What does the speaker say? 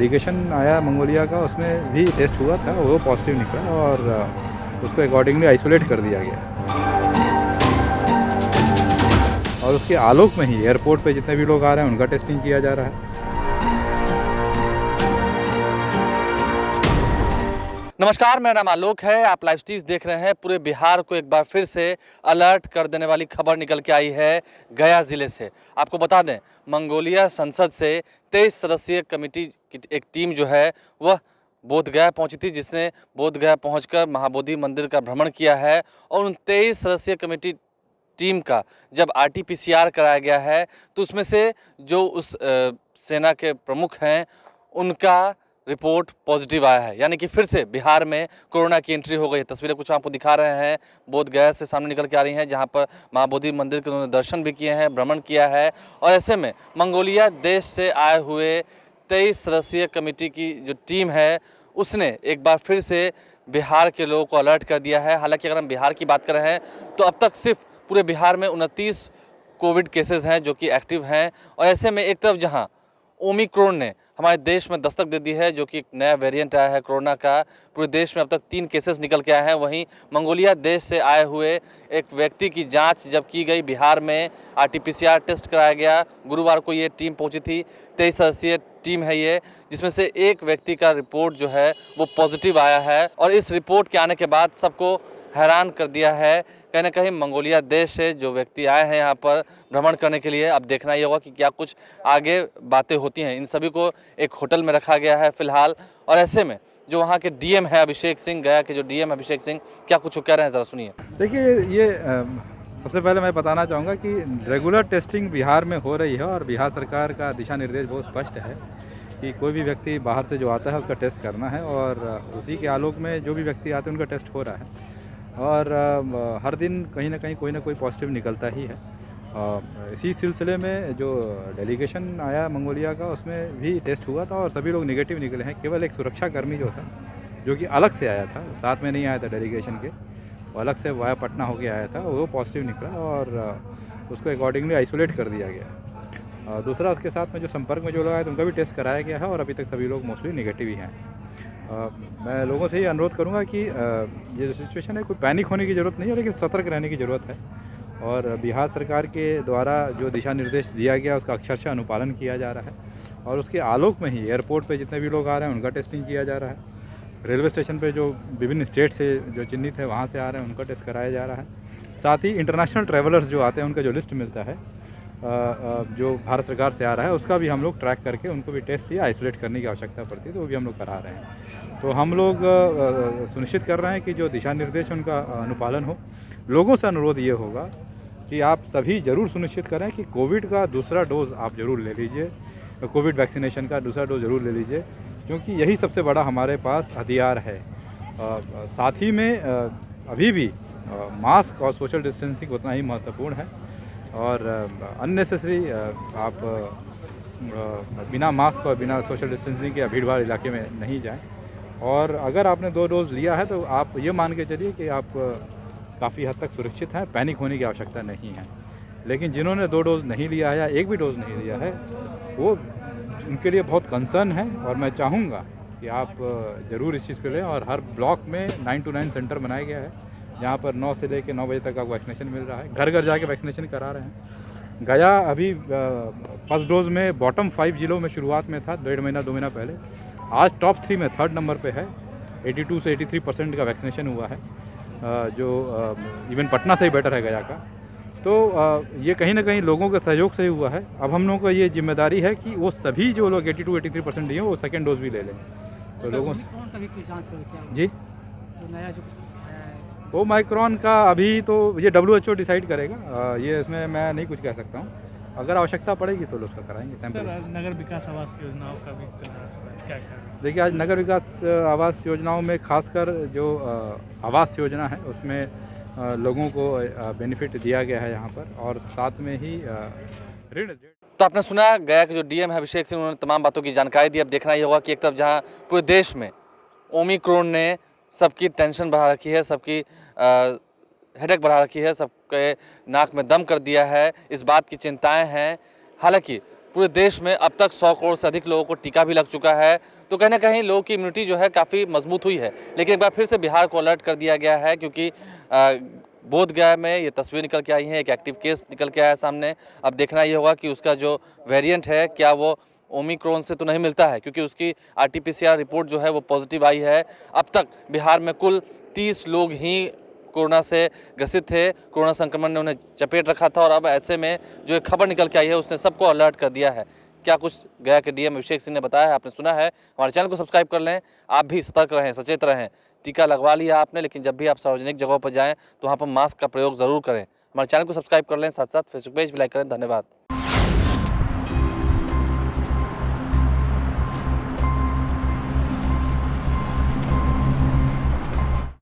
Delegation आया Mongolia का, उसमें भी टेस्ट हुआ था, वो पॉजिटिव निकला और उसको अकॉर्डिंगली आइसोलेट कर दिया गया। और उसके आलोक में ही एयरपोर्ट पे जितने भी लोग आ रहे हैं उनका टेस्टिंग किया जा रहा है। नमस्कार, मेरा नाम आलोक है। आप लाइव स्ट्रीज देख रहे हैं। पूरे बिहार को एक बार फिर से अलर्ट कर देने वाली खबर निकल के आई है गया ज़िले से। आपको बता दें, मंगोलिया संसद से 23 सदस्यीय कमेटी की एक टीम जो है वह बोधगया पहुंची थी, जिसने बोधगया पहुंचकर महाबोधि मंदिर का भ्रमण किया है। और उन 23 सदस्यीय कमेटी टीम का जब RT-PCR कराया गया है तो उसमें से जो उस सेना के प्रमुख हैं उनका रिपोर्ट पॉजिटिव आया है, यानी कि फिर से बिहार में कोरोना की एंट्री हो गई है। तस्वीरें कुछ आपको दिखा रहे हैं, बोधगया से सामने निकल के आ रही हैं, जहां पर महाबोधि मंदिर के उन्होंने दर्शन भी किए हैं, भ्रमण किया है। और ऐसे में मंगोलिया देश से आए हुए 23 सदस्यीय कमेटी की जो टीम है उसने एक बार फिर से बिहार के लोगों को अलर्ट कर दिया है। हालांकि अगर हम बिहार की बात कर रहे हैं तो अब तक सिर्फ पूरे बिहार में 29 कोविड केसेज हैं जो कि एक्टिव हैं। और ऐसे में एक तरफ जहां ओमिक्रॉन ने हमारे देश में दस्तक दे दी है, जो कि एक नया वेरिएंट आया है कोरोना का, पूरे देश में अब तक 3 केसेस निकल के आए हैं। वहीं मंगोलिया देश से आए हुए एक व्यक्ति की जांच जब की गई, बिहार में RT-PCR टेस्ट कराया गया। गुरुवार को ये टीम पहुंची थी, 23 सदस्यीय टीम है ये, जिसमें से एक व्यक्ति का रिपोर्ट जो है वो पॉजिटिव आया है। और इस रिपोर्ट के आने के बाद सबको हैरान कर दिया है। कहीं ना कहीं मंगोलिया देश से जो व्यक्ति आए हैं यहाँ पर भ्रमण करने के लिए, अब देखना ये होगा कि क्या कुछ आगे बातें होती हैं। इन सभी को एक होटल में रखा गया है फिलहाल। और ऐसे में जो वहाँ के DM है अभिषेक सिंह, गया के जो DM है अभिषेक सिंह, क्या कुछ कह रहे हैं, ज़रा सुनिए। देखिए, ये सबसे पहले मैं बताना चाहूँगा कि रेगुलर टेस्टिंग बिहार में हो रही है और बिहार सरकार का दिशा निर्देश बहुत स्पष्ट है कि कोई भी व्यक्ति बाहर से जो आता है उसका टेस्ट करना है। और उसी के आलोक में जो भी व्यक्ति आते हैं उनका टेस्ट हो रहा है। और हर दिन कहीं ना कहीं कोई ना कोई पॉजिटिव निकलता ही है। इसी सिलसिले में जो डेलीगेशन आया मंगोलिया का, उसमें भी टेस्ट हुआ था और सभी लोग नेगेटिव निकले हैं। केवल एक सुरक्षाकर्मी जो था, जो कि अलग से आया था, साथ में नहीं आया था डेलीगेशन के, वो अलग से वाया पटना होके आया था, वो पॉजिटिव निकला और उसको अकॉर्डिंगली आइसोलेट कर दिया गया। दूसरा, उसके साथ में जो संपर्क में जो लोग आए थे उनका भी टेस्ट कराया गया है और अभी तक सभी लोग मोस्टली नेगेटिव ही हैं। मैं लोगों से ये अनुरोध करूंगा कि ये जो सिचुएशन है, कोई पैनिक होने की ज़रूरत नहीं है, लेकिन सतर्क रहने की ज़रूरत है। और बिहार सरकार के द्वारा जो दिशा निर्देश दिया गया उसका अक्षरशः अनुपालन किया जा रहा है। और उसके आलोक में ही एयरपोर्ट पे जितने भी लोग आ रहे हैं उनका टेस्टिंग किया जा रहा है। रेलवे स्टेशन पे जो विभिन्न स्टेट से जो चिन्हित है वहाँ से आ रहे हैं उनका टेस्ट कराया जा रहा है। साथ ही इंटरनेशनल ट्रैवलर्स जो आते हैं उनका जो लिस्ट मिलता है जो भारत सरकार से आ रहा है, उसका भी हम लोग ट्रैक करके उनको भी टेस्ट या आइसोलेट करने की आवश्यकता पड़ती है तो वो भी हम लोग करा रहे हैं। तो हम लोग सुनिश्चित कर रहे हैं कि जो दिशा निर्देश है उनका अनुपालन हो। लोगों से अनुरोध ये होगा कि आप सभी ज़रूर सुनिश्चित करें कि कोविड का दूसरा डोज़ आप ज़रूर ले लीजिए, कोविड वैक्सीनेशन का दूसरा डोज ज़रूर ले लीजिए, क्योंकि यही सबसे बड़ा हमारे पास हथियार है। साथ ही में अभी भी मास्क और सोशल डिस्टेंसिंग उतना ही महत्वपूर्ण है। और अननेसेसरी आप बिना मास्क और बिना सोशल डिस्टेंसिंग के भीड़ भाड़ इलाके में नहीं जाएं। और अगर आपने 2 डोज़ लिया है तो आप ये मान के चलिए कि आप काफ़ी हद तक सुरक्षित हैं, पैनिक होने की आवश्यकता नहीं है। लेकिन जिन्होंने 2 डोज़ नहीं लिया है या एक भी डोज़ नहीं लिया है, वो उनके लिए बहुत कंसर्न है। और मैं चाहूँगा कि आप ज़रूर इस चीज़ को लें। और हर ब्लॉक में 9 to 9 सेंटर बनाया गया है, जहाँ पर 9 से लेकर 9 बजे तक आपको वैक्सीनेशन मिल रहा है। घर घर जाके वैक्सीनेशन करा रहे हैं। गया अभी फर्स्ट डोज़ में बॉटम 5 जिलों में शुरुआत में था, 1.5 महीना 2 महीना पहले। आज टॉप 3 में 3rd नंबर पे है। 82 से 83% का वैक्सीनेशन हुआ है, जो इवन पटना से ही बेटर है गया का। तो ये कहीं ना कहीं लोगों के सहयोग से ही हुआ है। अब हम लोगों को ये जिम्मेदारी है कि वो सभी जो लोग 82-83% दिए वो सेकेंड डोज भी ले लें। तो लोगों से जी, ओमाइक्रॉन का अभी तो ये WHO डिसाइड करेगा। ये इसमें मैं नहीं कुछ कह सकता हूँ। अगर आवश्यकता पड़ेगी तो उसका कराएंगे सैंपल। नगर विकास आवास योजनाओं का भी चल रहा है, क्या देखिए, आज नगर विकास आवास योजनाओं में खासकर जो आवास योजना है उसमें लोगों को बेनिफिट दिया गया है यहाँ पर, और साथ में ही ऋण। तो आपने सुना गया कि जो DM है अभिषेक सिंह, उन्होंने तमाम बातों की जानकारी दी। अब देखना ये होगा कि एक तरफ जहाँ पूरे देश में ओमिक्रॉन ने सबकी टेंशन बढ़ा रखी है, सबकी हेडेक बढ़ा रखी है, सबके नाक में दम कर दिया है, इस बात की चिंताएं हैं। हालांकि पूरे देश में अब तक 100 करोड़ से अधिक लोगों को टीका भी लग चुका है, तो कहीं ना कहीं लोगों की इम्यूनिटी जो है काफ़ी मजबूत हुई है। लेकिन एक बार फिर से बिहार को अलर्ट कर दिया गया है, क्योंकि बोधगया में ये तस्वीर निकल के आई है, एक एक्टिव केस निकल के आया है सामने। अब देखना ये होगा कि उसका जो वेरिएंट है क्या वो ओमिक्रॉन से तो नहीं मिलता है, क्योंकि उसकी RT-PCR रिपोर्ट जो है वो पॉजिटिव आई है। अब तक बिहार में कुल 30 लोग ही कोरोना से ग्रसित थे, कोरोना संक्रमण ने उन्हें चपेट रखा था, और अब ऐसे में जो एक खबर निकल के आई है उसने सबको अलर्ट कर दिया है। क्या कुछ गया के DM अभिषेक सिंह ने बताया है, आपने सुना है। हमारे चैनल को सब्सक्राइब कर लें, आप भी सतर्क रहें, सचेत रहें। टीका लगवा लिया आपने, लेकिन जब भी आप सार्वजनिक जगहों पर जाएं तो वहाँ पर मास्क का प्रयोग ज़रूर करें। हमारे चैनल को सब्सक्राइब कर लें, साथ साथ फेसबुक पेज भी लाइक करें। धन्यवाद।